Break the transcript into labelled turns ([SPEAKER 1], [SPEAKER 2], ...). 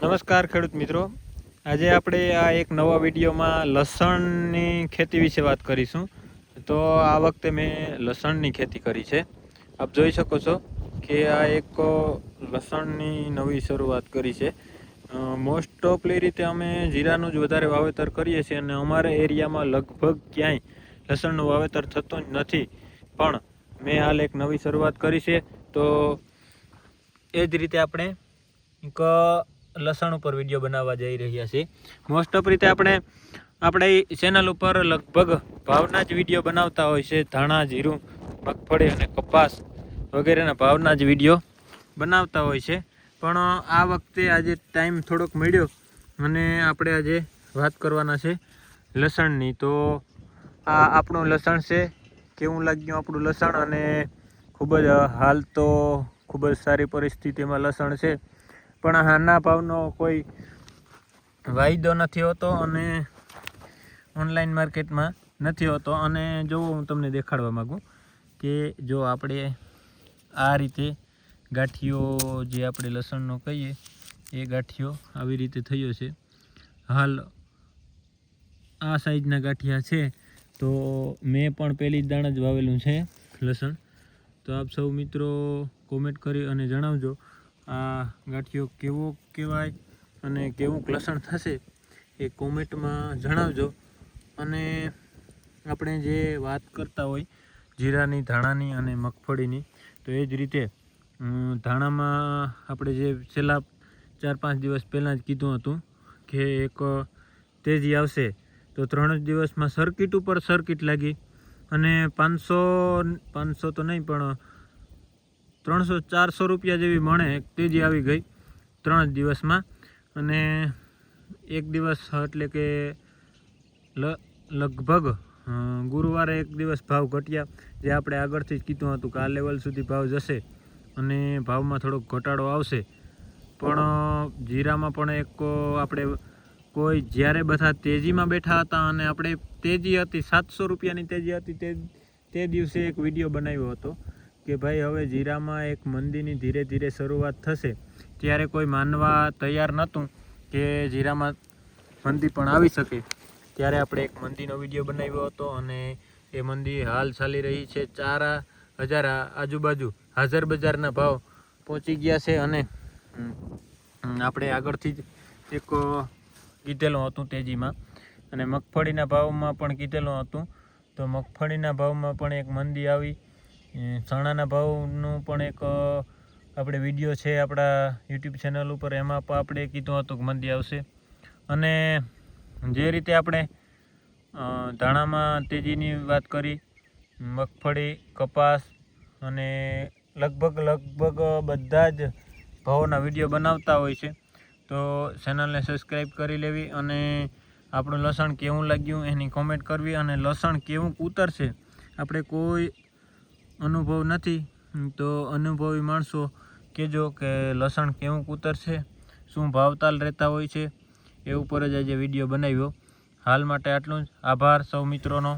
[SPEAKER 1] નમસ્કાર ખેડૂત મિત્રો, આજે આપણે આ એક નવા વિડીયોમાં લસણની ખેતી વિશે વાત કરીશું. તો આ વખતે મેં લસણની ખેતી કરી છે. આપ જોઈ શકો છો કે આ એક લસણની નવી શરૂઆત કરી છે. મોસ્ટ ઓફલી રીતે અમે જીરાનું જ વધારે વાવેતર કરીએ છીએ અને અમારા એરિયામાં લગભગ ક્યાંય લસણનું વાવેતર થતું જ નથી. પણ મેં હાલ એક નવી શરૂઆત કરી છે, તો એ જ રીતે આપણે એક લસણ ઉપર વિડીયો બનાવવા જઈ રહ્યા છીએ. મોસ્ટ ઓફ રીતે આપણે ચેનલ ઉપર લગભગ ભાવના જ વિડીયો બનાવતા હોય છે. ધાણા, જીરું, મગફળી અને કપાસ વગેરેના ભાવના જ વિડીયો બનાવતા હોય છે. પણ આ વખતે આજે ટાઈમ થોડોક મળ્યો અને આપણે આજે વાત કરવાના છે લસણની. તો આ આપણું લસણ છે. કેવું લાગ્યું આપણું લસણ? અને ખૂબ જ હાલ તો ખૂબ જ સારી પરિસ્થિતિમાં લસણ છે, પણ આના ભાવનો કોઈ વાયદો નથી હોતો અને ઓનલાઈન માર્કેટમાં નથી હોતો. અને જો હું તમને દેખાડવા માગું કે જો આપણે આ રીતે ગાંઠિયો જે આપણે લસણનો કહીએ એ ગાંઠિયો આવી રીતે થયો છે. હાલ આ સાઈઝના ગાંઠિયા છે. તો મેં પણ પહેલી જ દાણા જ વાવેલું છે લસણ. તો આપ સૌ મિત્રો કોમેન્ટ કરી અને જણાવજો આ ગાંઠિયો કેવો કહેવાય અને કેવું લસણ થશે એ કોમેન્ટમાં જણાવજો. અને આપણે જે વાત કરતા હોય જીરાની, ધાણાની અને મગફળીની, તો એ જ રીતે ધાણામાં આપણે જે છેલ્લા 4-5 દિવસ પહેલાં જ કીધું હતું કે એક તેજી આવશે. તો 3 જ દિવસમાં સર્કિટ ઉપર સર્કિટ લાગી અને 500 તો નહીં પણ 300-400 રૂપિયા જેવી મણે એક તેજી આવી ગઈ 3 જ દિવસમાં. અને એક દિવસ એટલે કે લગભગ ગુરુવારે એક દિવસ ભાવ ઘટ્યા, જે આપણે આગળથી જ કીધું હતું કે આ લેવલ સુધી ભાવ જશે અને ભાવમાં થોડોક ઘટાડો આવશે. પણ જીરામાં પણ એક આપણે કોઈ જ્યારે બધા તેજીમાં બેઠા હતા અને આપણે તેજી હતી 700 રૂપિયાની તેજી હતી, તે દિવસે એક વિડીયો બનાવ્યો હતો કે ભાઈ હવે જીરામાં એક મંદીની ધીરે ધીરે શરૂઆત થશે. ત્યારે કોઈ માનવા તૈયાર નહોતું કે જીરામાં મંદી પણ આવી શકે. ત્યારે આપણે એક મંદીનો વિડીયો બનાવ્યો હતો અને એ મંદી હાલ ચાલી રહી છે 4000 આજુબાજુ. હાજર બજારના ભાવ પહોંચી ગયા છે. અને આપણે આગળથી જ એક કીધેલું હતું તેજીમાં, અને મગફળીના ભાવમાં પણ કીધેલું હતું. તો મગફળીના ભાવમાં પણ એક મંદી આવી. ચણાના ભાવનું પણ એક આપણે વિડીયો છે આપણા યુટ્યુબ ચેનલ ઉપર, એમાં પણ આપણે કીધું હતું કે મંદી આવશે. અને જે રીતે આપણે ધાણામાં તેજીની વાત કરી, મગફળી, કપાસ અને લગભગ બધા જ ભાવોના વિડીયો બનાવતા હોય છે. તો ચેનલને સબસ્ક્રાઈબ કરી લેવી અને આપણું લસણ કેવું લાગ્યું એની કોમેન્ટ કરવી. અને લસણ કેવું ઉતરશે આપણે કોઈ અનુભવ નથી, તો અનુભવી માણસો કહેજો કે લસણ કેવું ઉતરશે, શું ભાવતાલ રહેતા હોય છે, એ ઉપર જ આજે વિડીયો બનાવ્યો. હાલ માટે આટલું જ. આભાર સૌ મિત્રોનો.